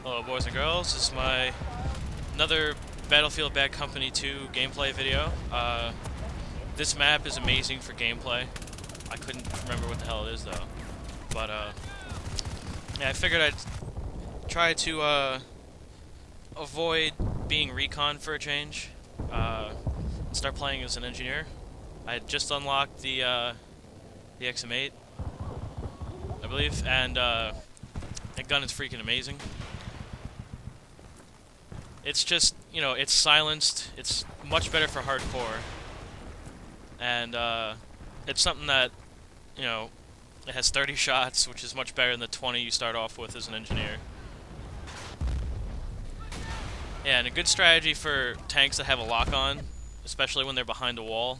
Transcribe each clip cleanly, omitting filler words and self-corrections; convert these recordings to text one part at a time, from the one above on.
Hello boys and girls, this is my another Battlefield Bad Company 2 gameplay video. This map is amazing for gameplay. I couldn't remember what the hell it is though. But yeah, I figured I'd try to avoid being recon for a change. And start playing as an engineer. I had just unlocked the XM8, I believe, and that gun is freaking amazing. It's just, you know, it's silenced, it's much better for hardcore, and it's something that, you know, it has 30 shots, which is much better than the 20 you start off with as an engineer. Yeah, and a good strategy for tanks that have a lock-on, especially when they're behind a wall,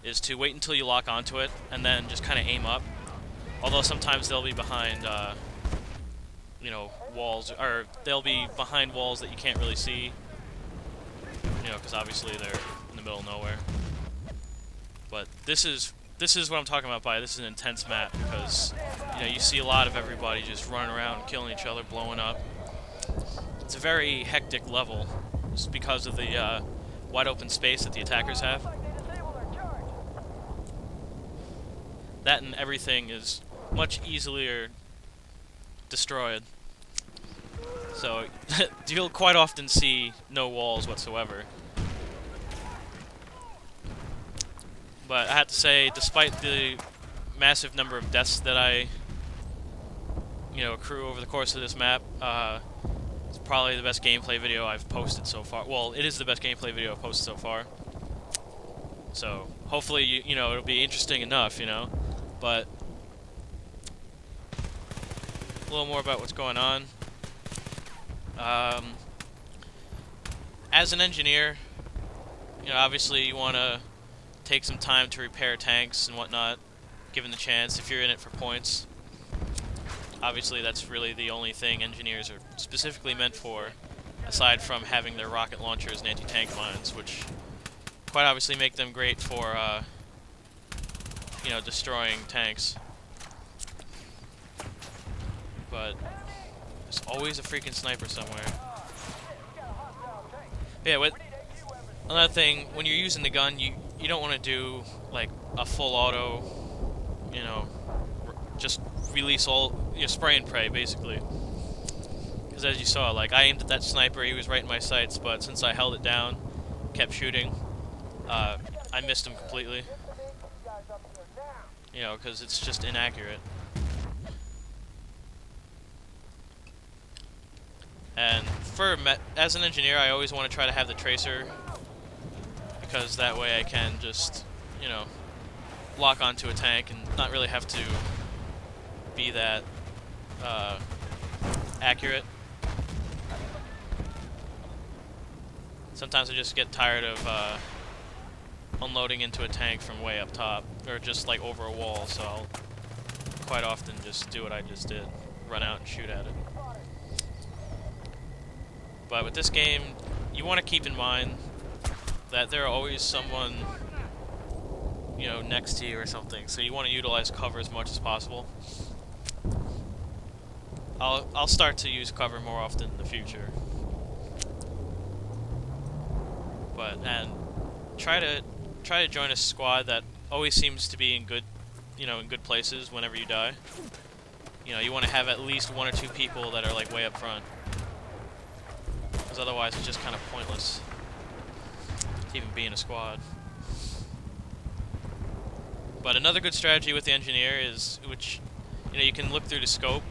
is to wait until you lock onto it, and then just kind of aim up. Although sometimes they'll be behind, you know, walls, or they'll be behind walls that you can't really see, you know, because obviously they're in the middle of nowhere. But this is what I'm talking about by this is an intense map, because, you know, you see a lot of everybody just running around, killing each other, blowing up. It's a very hectic level, just because of the wide open space that the attackers have. That and everything is much easier destroyed. So you'll quite often see no walls whatsoever. But I have to say, despite the massive number of deaths that I, you know, accrue over the course of this map, it's probably the best gameplay video I've posted so far. Well, it is the best gameplay video I've posted so far. So hopefully, you know, it'll be interesting enough, you know. But a little more about what's going on. As an engineer, you know, obviously you want to take some time to repair tanks and whatnot, given the chance, if you're in it for points. Obviously that's really the only thing engineers are specifically meant for, aside from having their rocket launchers and anti-tank mines, which quite obviously make them great for, you know, destroying tanks. But there's always a freaking sniper somewhere. Yeah, another thing, when you're using the gun, you don't want to do like a full auto, you know, just release all, you know, spray and pray basically. Because as you saw, like, I aimed at that sniper, he was right in my sights, but since I held it down, kept shooting, I missed him completely. You know, because it's just inaccurate. And as an engineer, I always want to try to have the tracer, because that way I can just, you know, lock onto a tank and not really have to be that accurate. Sometimes I just get tired of unloading into a tank from way up top, or just like over a wall, so I'll quite often just do what I just did, run out and shoot at it. But with this game, you want to keep in mind that there are always someone, you know, next to you or something, so you want to utilize cover as much as possible. I'll start to use cover more often in the future. But and try to join a squad that always seems to be in good, you know, in good places whenever you die. You know, you want to have at least one or two people that are like way up front, because otherwise it's just kind of pointless to even be in a squad. But another good strategy with the engineer is, which, you know, you can look through the scope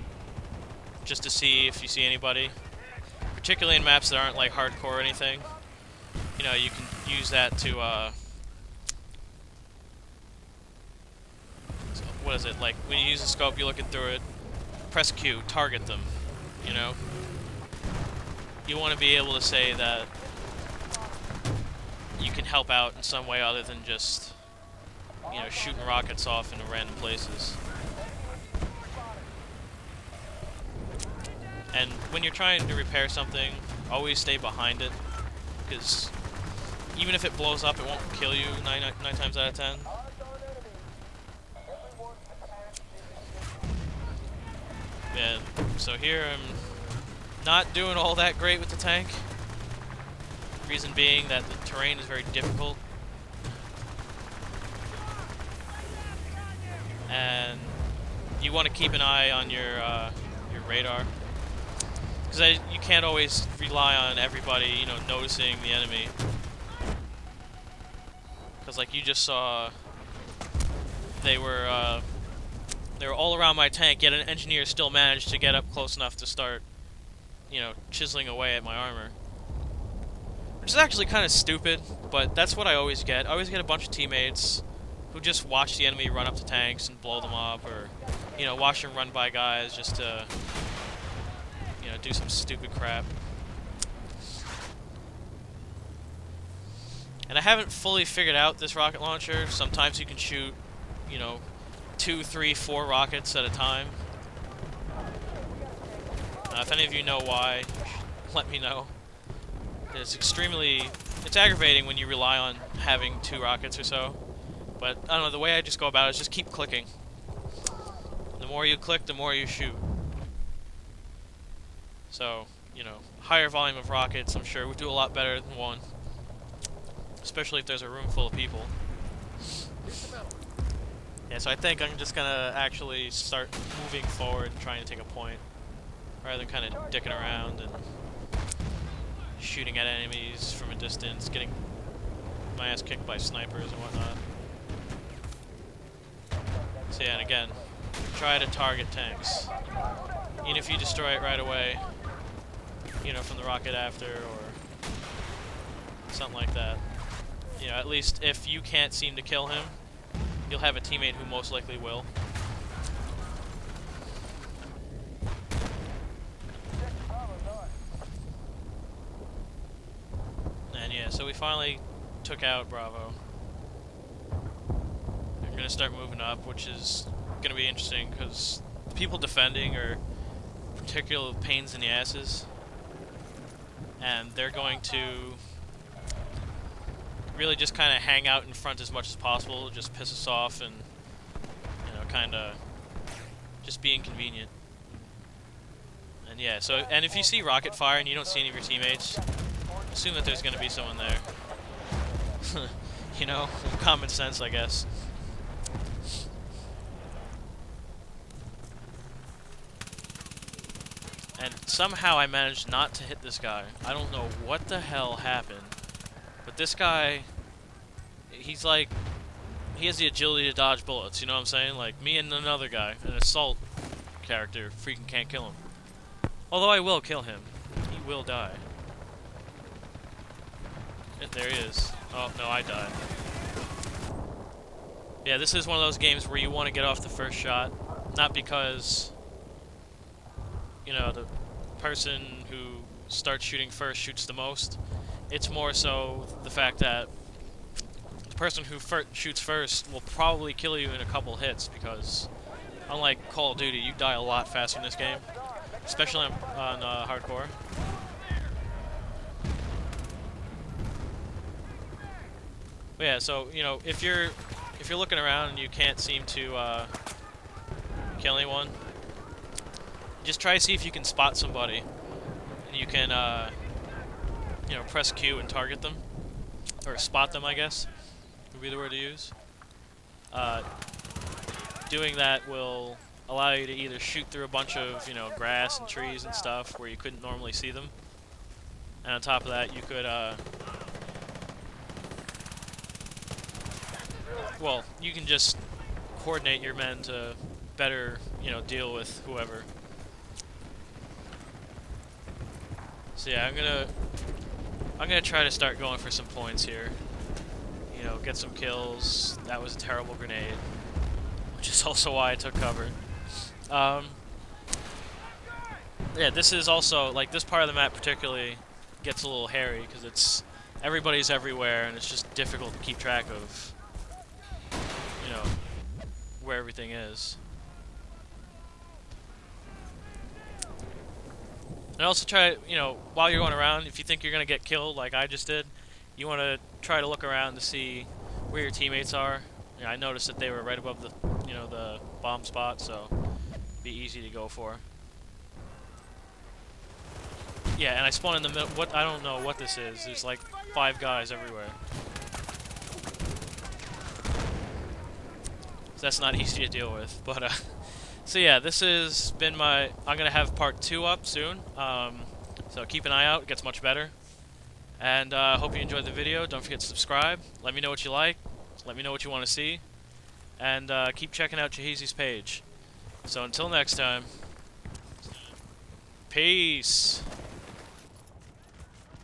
just to see if you see anybody, particularly in maps that aren't like hardcore or anything. You know, you can use that to what is it, like when you use the scope, you're looking through it, press Q, target them, you know. You want to be able to say that you can help out in some way other than just, you know, shooting rockets off into random places. And when you're trying to repair something, always stay behind it, because even if it blows up, it won't kill you nine times out of 10. Yeah, so here I'm not doing all that great with the tank. Reason being that the terrain is very difficult. And you want to keep an eye on your radar. Because you can't always rely on everybody, you know, noticing the enemy. Because like you just saw, they were all around my tank, yet an engineer still managed to get up close enough to start, you know, chiseling away at my armor. Which is actually kind of stupid, but that's what I always get. I always get a bunch of teammates who just watch the enemy run up to tanks and blow them up, or, you know, watch them run by guys just to, you know, do some stupid crap. And I haven't fully figured out this rocket launcher. Sometimes you can shoot, you know, 2, 3, 4 rockets at a time. If any of you know why, let me know. It's aggravating when you rely on having 2 rockets or so. But, I don't know, the way I just go about it is just keep clicking. The more you click, the more you shoot. So, you know, higher volume of rockets, I'm sure, would do a lot better than 1. Especially if there's a room full of people. Yeah, so I think I'm just gonna actually start moving forward and trying to take a point, rather than kind of dicking around and shooting at enemies from a distance, getting my ass kicked by snipers and whatnot. So yeah, and again, try to target tanks. Even if you destroy it right away, you know, from the rocket after, or something like that. You know, at least if you can't seem to kill him, you'll have a teammate who most likely will. And yeah, so we finally took out Bravo. We're gonna start moving up, which is gonna be interesting because the people defending are particular pains in the asses, and they're going to really just kind of hang out in front as much as possible, just piss us off and, you know, kind of just be inconvenient. And yeah, so, and if you see rocket fire and you don't see any of your teammates, assume that there's going to be someone there. You know, common sense, I guess. And somehow I managed not to hit this guy. I don't know what the hell happened. But this guy, he's like, he has the agility to dodge bullets, you know what I'm saying? Like, me and another guy, an assault character, freaking can't kill him. Although I will kill him. He will die. There he is. Oh, no, I died. Yeah, this is one of those games where you want to get off the first shot. Not because, you know, the person who starts shooting first shoots the most. It's more so the fact that the person who shoots first will probably kill you in a couple hits, because unlike Call of Duty, you die a lot faster in this game, especially on hardcore. But yeah, so you know, if you're looking around and you can't seem to kill anyone, just try to see if you can spot somebody, and you can you know, press Q and target them, or spot them, I guess, would be the word to use. Doing that will allow you to either shoot through a bunch of, you know, grass and trees and stuff where you couldn't normally see them, and on top of that, you could, well, you can just coordinate your men to better, you know, deal with whoever. So yeah, I'm gonna try to start going for some points here. You know, get some kills. That was a terrible grenade, which is also why I took cover. Yeah, this is also, like, this part of the map particularly gets a little hairy because it's everybody's everywhere and it's just difficult to keep track of, you know, where everything is. And also try, you know, while you're going around, if you think you're going to get killed like I just did, you want to try to look around to see where your teammates are. You know, I noticed that they were right above the, you know, the bomb spot, so it'd be easy to go for. Yeah, and I spawn in the middle. What? I don't know what this is. There's like 5 guys everywhere. So that's not easy to deal with. But so yeah, this has been my. I'm gonna have part 2 up soon. So keep an eye out. It gets much better. And hope you enjoyed the video. Don't forget to subscribe. Let me know what you like. Let me know what you want to see. And keep checking out Jahazey's page. So until next time, peace.